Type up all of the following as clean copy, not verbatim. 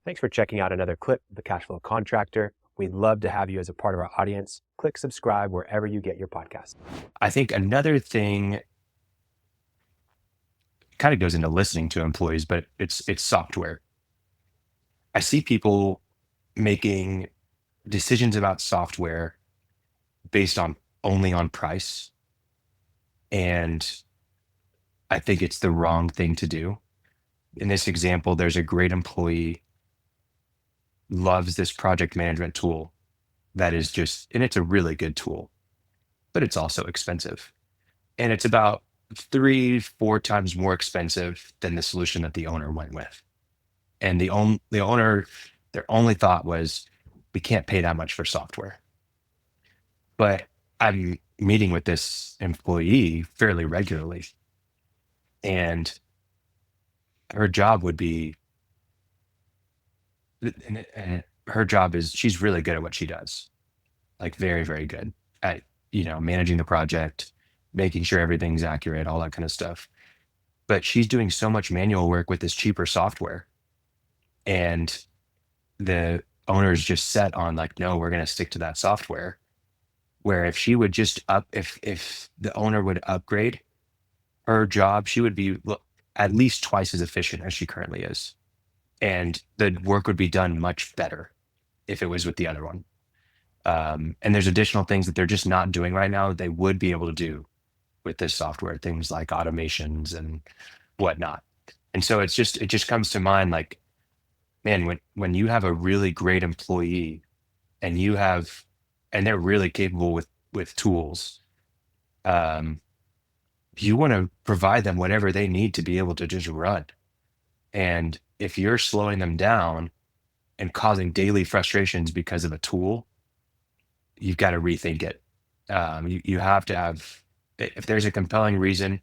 Thanks for checking out another clip of the Cashflow Contractor. We'd love to have you as a part of our audience. Click subscribe wherever you get your podcast. I think another thing kind of goes into listening to employees, but it's software. I see people making decisions about software based on only on price. And I think it's the wrong thing to do. In this example, there's a great employee, loves this project management tool that is and it's a really good tool, but it's also expensive. And it's about 3-4 times more expensive than the solution that the owner went with. And the owner, their only thought was, we can't pay that much for software. But I'm meeting with this employee fairly regularly, and her job would be, and her job is, she's really good at what she does, like very, very good at, managing the project, making sure everything's accurate, all that kind of stuff. But she's doing so much manual work with this cheaper software. And the owner's just set on like, no, we're going to stick to that software. Where if she would just if the owner would upgrade her job, she would be at least twice as efficient as she currently is. And the work would be done much better if it was with the other one. And there's additional things that they're just not doing right now that they would be able to do with this software, things like automations and whatnot. And so it just comes to mind like, man, when you have a really great employee and they're really capable with tools, you want to provide them whatever they need to be able to just run. And if you're slowing them down and causing daily frustrations because of a tool, you've got to rethink it. You have to have, if there's a compelling reason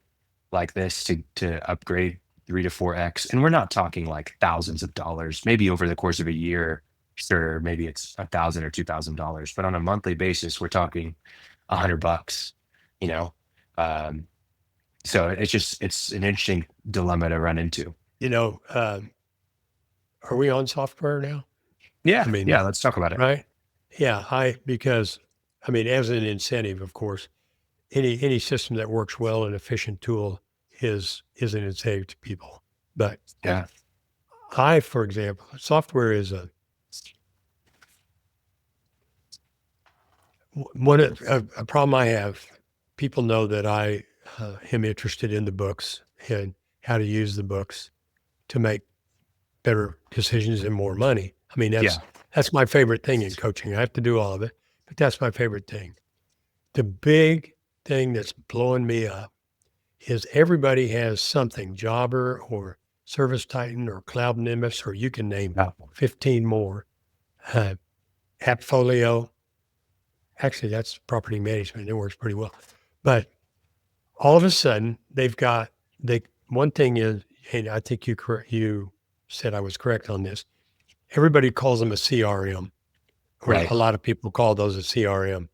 like this to upgrade 3 to 4x, and we're not talking like thousands of dollars, maybe over the course of a year, sure, maybe it's $1,000 or $2,000, but on a monthly basis, we're talking $100, so it's an interesting dilemma to run into. Are we on software now? Yeah. Let's talk about it. Right. Yeah. Because as an incentive, of course, any system that works well, an efficient tool is an incentive to people. But yeah, for example, software is a problem I have. People know that I am interested in the books and how to use the books to make better decisions and more money. That's my favorite thing in coaching. I have to do all of it, but that's my favorite thing. The big thing that's blowing me up is everybody has something, Jobber or Service Titan or Cloud Nimbus, or you can name 15 more. Appfolio. Actually, that's property management. It works pretty well. But all of a sudden, one thing is, and I think you said I was correct on this, everybody calls them a CRM. Right. A lot of people call those a CRM.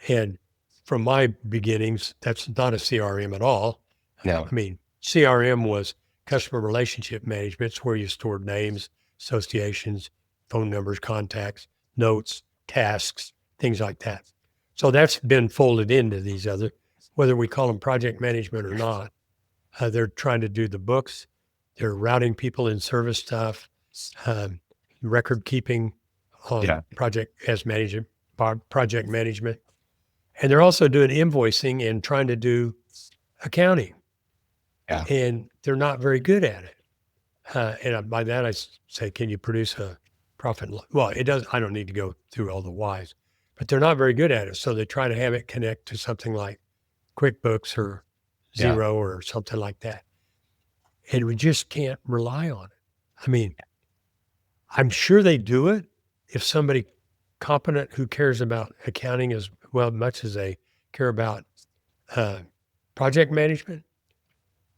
And from my beginnings, that's not a CRM at all. No. CRM was customer relationship management. It's where you stored names, associations, phone numbers, contacts, notes, tasks, things like that. So that's been folded into these other, whether we call them project management or not. They're trying to do the books. They're routing people in service stuff, record keeping on project management. And they're also doing invoicing and trying to do accounting. Yeah. And they're not very good at it. And by that, I say, can you produce a profit? Well, it does. I don't need to go through all the whys, but they're not very good at it. So they try to have it connect to something like QuickBooks or Xero or something like that. And we just can't rely on it. I'm sure they do it if somebody competent who cares about accounting as much as they care about project management.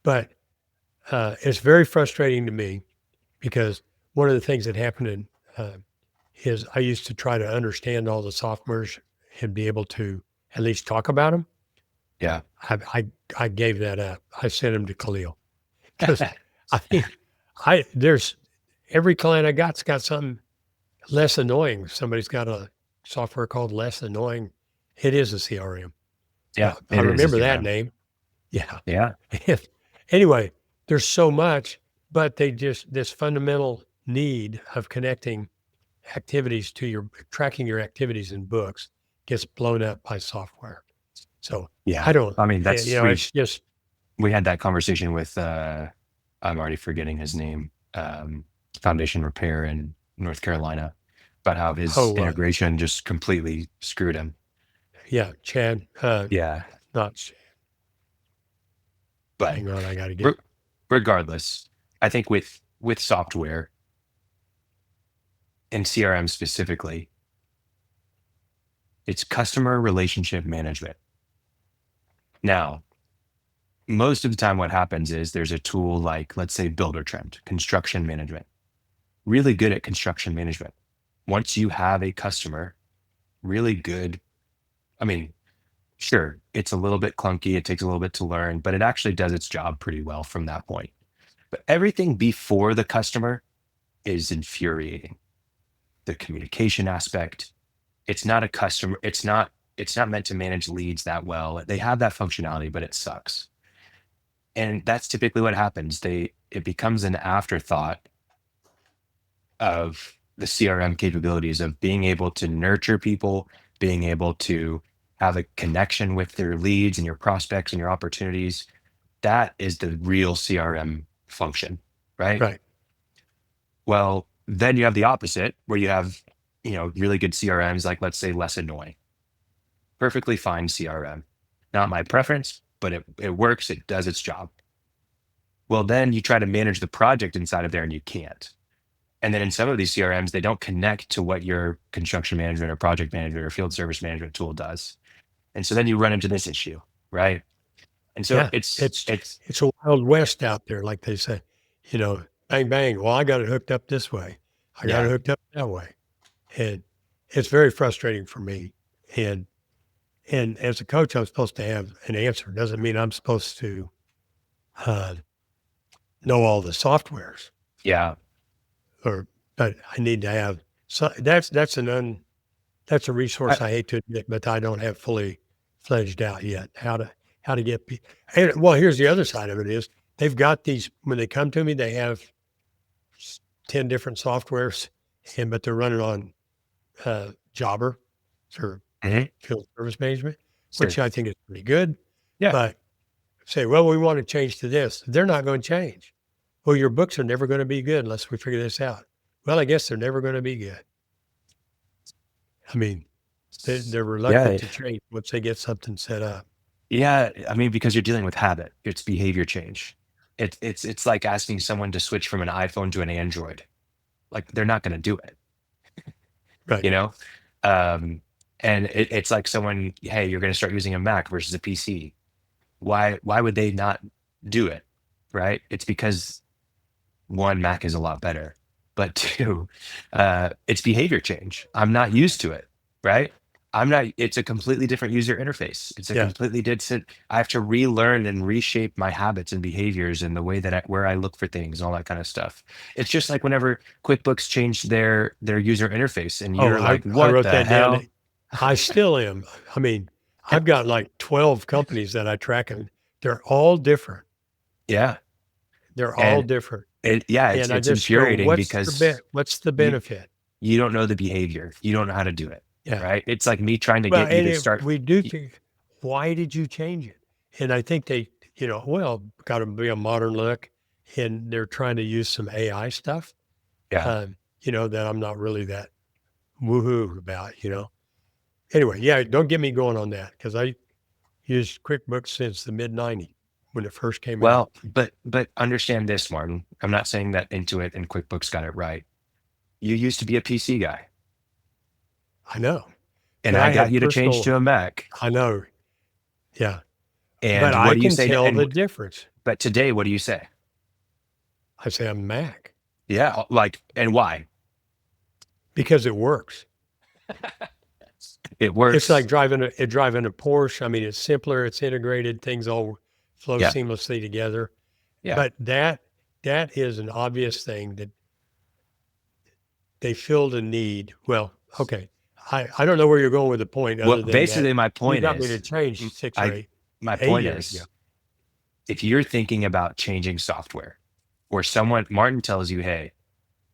But it's very frustrating to me because one of the things that happened is I used to try to understand all the softwares and be able to at least talk about them. Yeah. I gave that up. I sent them to Khalil because there's every client I got's got something less annoying. Somebody's got a software called Less Annoying. It is a CRM. Yeah. I It is a remember that CRM. name. Yeah. Yeah. Anyway, there's so much, but this fundamental need of connecting activities to tracking your activities in books gets blown up by software. So Yeah. I don't, I mean, it's just, we had that conversation with, I'm already forgetting his name, Foundation Repair in North Carolina, about how his integration just completely screwed him. Yeah. Chad, Yeah. not Chad. But hang on, I got to get. Regardless, I think with software and CRM specifically, it's customer relationship management. Now, most of the time what happens is there's a tool like, let's say, Builder Trend, construction management, really good at construction management. Once you have a customer, really good. I mean, sure, it's a little bit clunky. It takes a little bit to learn, but it actually does its job pretty well from that point. But everything before the customer is infuriating. The communication aspect, it's not a customer, it's not meant to manage leads that well. They have that functionality, but it sucks. And that's typically what happens. It becomes an afterthought of the CRM capabilities of being able to nurture people, being able to have a connection with their leads and your prospects and your opportunities. That is the real CRM function, right? Right. Well, then you have the opposite where you have, really good CRMs, like let's say Less Annoying. Perfectly fine CRM. Not my preference, but it works. It does its job. Well, then you try to manage the project inside of there and you can't. And then in some of these CRMs, they don't connect to what your construction management or project management or field service management tool does. And so then you run into this issue, right? And so it's a wild west out there, like they say, bang, bang. Well, I got it hooked up this way. I got it hooked up that way. And it's very frustrating for me. And as a coach, I'm supposed to have an answer. Doesn't mean I'm supposed to know all the softwares. Yeah. But I need to have, so that's a resource I hate to admit, but I don't have fully fledged out yet. How to get people. And well, here's the other side of it is they've got these, when they come to me, they have 10 different softwares, but they're running on Jobber or field service management, which I think is pretty good. Yeah. But say, well, we want to change to this. They're not going to change. Well, your books are never going to be good unless we figure this out. Well, I guess they're never going to be good. I mean, they're reluctant to change once they get something set up. Yeah, I mean, because you're dealing with habit, it's behavior change. It's like asking someone to switch from an iPhone to an Android. Like they're not going to do it, right? And it's like someone, hey, you're going to start using a Mac versus a PC. Why would they not do it, right? It's because one, Mac is a lot better, but two, it's behavior change. I'm not used to it, right? It's a completely different user interface. It's a completely different, I have to relearn and reshape my habits and behaviors and the way that where I look for things and all that kind of stuff. It's just like whenever QuickBooks changed their user interface and you're like, what I wrote the hell? Down. I still am. I mean, I've got like 12 companies that I track and they're all different. Yeah. They're all different. It's infuriating because what's the benefit? You don't know the behavior. You don't know how to do it. Yeah. Right. It's like me trying to get you to start. We do think, why did you change it? And I think they, got to be a modern look and they're trying to use some AI stuff. Yeah. That I'm not really that woohoo about, Anyway, don't get me going on that because I used QuickBooks since the mid-90s when it first came out. Well, but understand this, Martin. I'm not saying that Intuit and QuickBooks got it right. You used to be a PC guy. I know. And I got you to change to a Mac. I know. Yeah. And but what I do you can say tell the difference. But today, what do you say? I say I'm Mac. Yeah. And why? Because it works. It works. It's like driving a Porsche. I mean, it's simpler. It's integrated. Things all flow seamlessly together. Yeah. But that is an obvious thing that they filled a need. Well, okay. I don't know where you're going with the point other Well, than basically, that my you point got me to is, change six or eight my point years ago. is, if you're thinking about changing software, or Martin tells you, hey,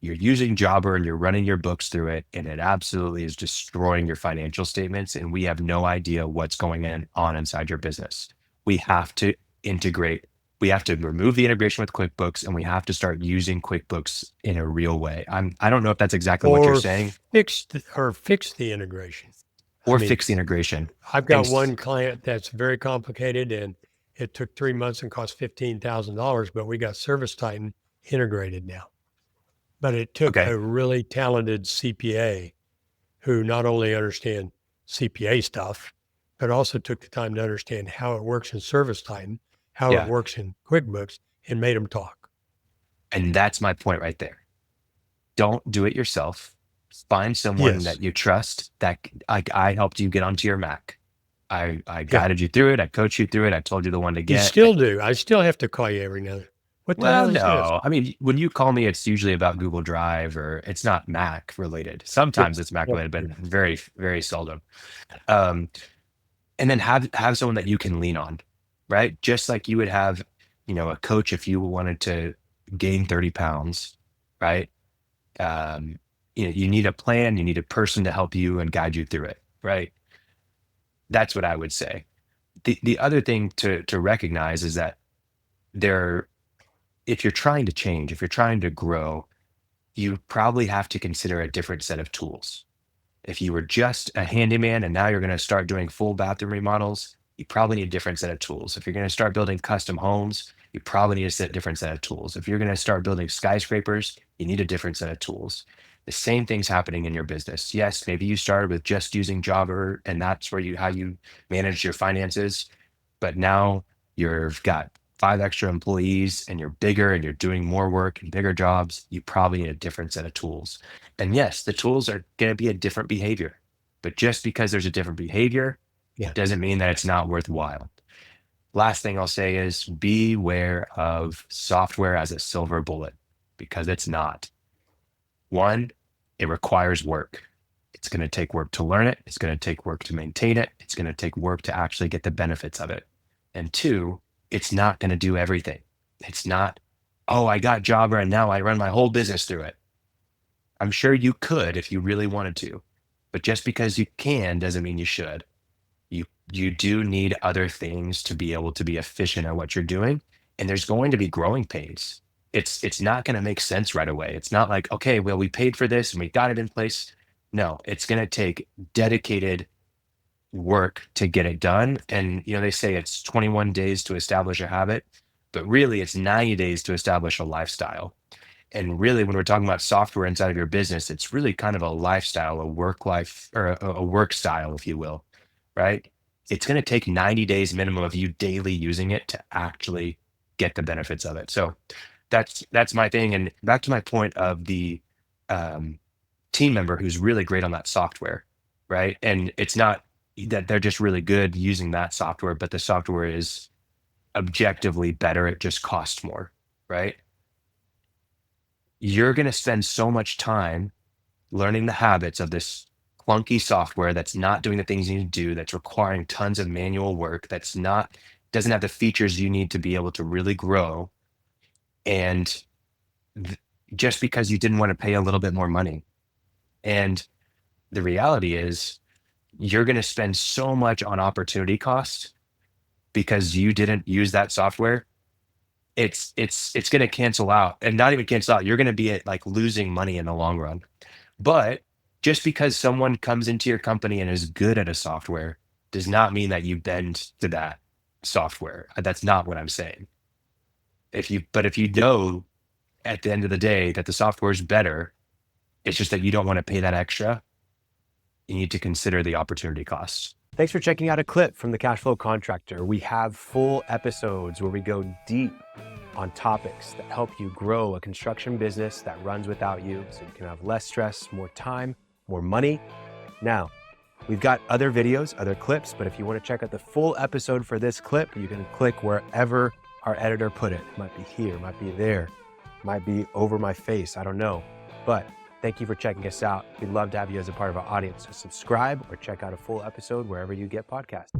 you're using Jobber and you're running your books through it, and it absolutely is destroying your financial statements, and we have no idea what's going on inside your business. We have to integrate. We have to remove the integration with QuickBooks, and we have to start using QuickBooks in a real way. I don't know if that's exactly what you're saying. Fix the integration. Or fix the integration. I've got one client that's very complicated, and it took 3 months and cost $15,000, but we got Service Titan integrated now. But it took a really talented CPA who not only understand CPA stuff, but also took the time to understand how it works in Service Titan, how it works in QuickBooks, and made them talk. And that's my point right there. Don't do it yourself. Find someone that you trust. That I helped you get onto your Mac. I guided you through it. I coached you through it. I told you the one to get. You still do. I still have to call you every now and then. What the hell is this? I mean, when you call me, it's usually about Google Drive, or it's not Mac related. Sometimes it's Mac related, but very, very seldom. And then have someone that you can lean on, right? Just like you would have, a coach if you wanted to gain 30 pounds, right? You need a plan. You need a person to help you and guide you through it, right? That's what I would say. The other thing to recognize is that if you're trying to change, if you're trying to grow, you probably have to consider a different set of tools. If you were just a handyman and now you're going to start doing full bathroom remodels, you probably need a different set of tools. If you're going to start building custom homes, you probably need a different set of tools. If you're going to start building skyscrapers, you need a different set of tools. The same thing's happening in your business. Yes, maybe you started with just using Jobber and that's where how you manage your finances, but now you've got 5 extra employees and you're bigger and you're doing more work and bigger jobs. You probably need a different set of tools. And yes, the tools are going to be a different behavior, but just because there's a different behavior, it doesn't mean that it's not worthwhile. Last thing I'll say is beware of software as a silver bullet, because it's not. One, it requires work. It's going to take work to learn it. It's going to take work to maintain it. It's going to take work to actually get the benefits of it. And two, it's not going to do everything. It's not, oh, I got Jobber and now I run my whole business through it. I'm sure you could if you really wanted to, but just because you can doesn't mean you should. You do need other things to be able to be efficient at what you're doing. And there's going to be growing pains. It's not going to make sense right away. It's not like, okay, well, we paid for this and we got it in place. No, it's going to take dedicated work to get it done. And, they say it's 21 days to establish a habit, but really it's 90 days to establish a lifestyle. And really, when we're talking about software inside of your business, it's really kind of a lifestyle, a work life, or a work style, if you will, right? It's going to take 90 days minimum of you daily using it to actually get the benefits of it. So that's my thing. And back to my point of the team member who's really great on that software, right? And it's not that they're just really good using that software, but the software is objectively better. It just costs more, right? You're going to spend so much time learning the habits of this clunky software that's not doing the things you need to do, that's requiring tons of manual work, doesn't have the features you need to be able to really grow. And just because you didn't want to pay a little bit more money. And the reality is you're going to spend so much on opportunity cost because you didn't use that software. It's going to cancel out, and not even cancel out. You're going to be at like losing money in the long run. But just because someone comes into your company and is good at a software does not mean that you bend to that software. That's not what I'm saying. If you know at the end of the day that the software is better, it's just that you don't want to pay that extra. You need to consider the opportunity costs. Thanks for checking out a clip from the Cashflow Contractor. We have full episodes where we go deep on topics that help you grow a construction business that runs without you, so you can have less stress, more time, more money. Now, we've got other videos, other clips, but if you want to check out the full episode for this clip, you can click wherever our editor put it. It might be here, it might be there, it might be over my face, I don't know. But Thank you for checking us out. We'd love to have you as a part of our audience. So subscribe or check out a full episode wherever you get podcasts.